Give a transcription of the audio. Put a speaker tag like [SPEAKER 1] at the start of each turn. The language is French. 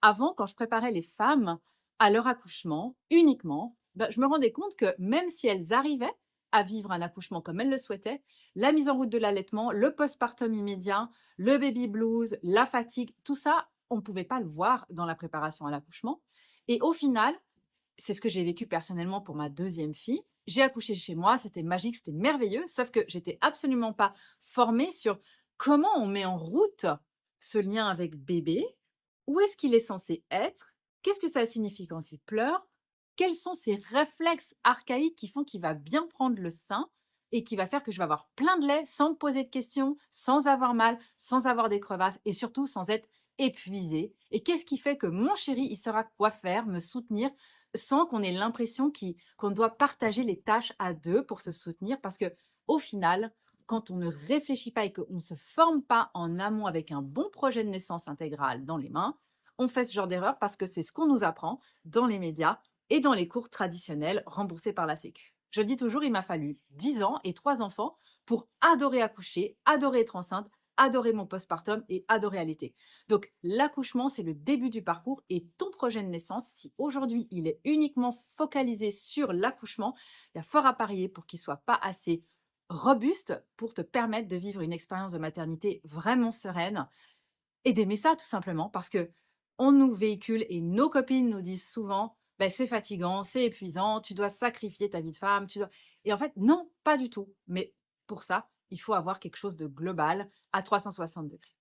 [SPEAKER 1] Avant, quand je préparais les femmes à leur accouchement uniquement, je me rendais compte que même si elles arrivaient à vivre un accouchement comme elles le souhaitaient, la mise en route de l'allaitement, le postpartum immédiat, le baby blues, la fatigue, tout ça, on ne pouvait pas le voir dans la préparation à l'accouchement. Et au final, c'est ce que j'ai vécu personnellement pour ma deuxième fille. J'ai accouché chez moi, c'était magique, c'était merveilleux, sauf que j'étais absolument pas formée sur comment on met en route ce lien avec bébé, où est-ce qu'il est censé être, qu'est-ce que ça signifie quand il pleure, quels sont ces réflexes archaïques qui font qu'il va bien prendre le sein et qui va faire que je vais avoir plein de lait sans me poser de questions, sans avoir mal, sans avoir des crevasses et surtout sans être épuisée. Et qu'est-ce qui fait que mon chéri, il saura quoi faire, me soutenir sans qu'on ait l'impression qu'on doit partager les tâches à 2 pour se soutenir parce que au final, quand on ne réfléchit pas et qu'on ne se forme pas en amont avec un bon projet de naissance intégrale dans les mains, on fait ce genre d'erreur parce que c'est ce qu'on nous apprend dans les médias et dans les cours traditionnels remboursés par la Sécu. Je le dis toujours, il m'a fallu 10 ans et 3 enfants pour adorer accoucher, adorer être enceinte, adorer mon postpartum et adorer allaiter. Donc, l'accouchement, c'est le début du parcours et ton projet de naissance, si aujourd'hui il est uniquement focalisé sur l'accouchement, il y a fort à parier pour qu'il ne soit pas assez robuste pour te permettre de vivre une expérience de maternité vraiment sereine et d'aimer ça tout simplement parce que on nous véhicule et nos copines nous disent souvent ben, c'est fatigant, c'est épuisant, tu dois sacrifier ta vie de femme, tu dois... Et en fait, non, pas du tout. Mais pour ça, il faut avoir quelque chose de global à 360 degrés.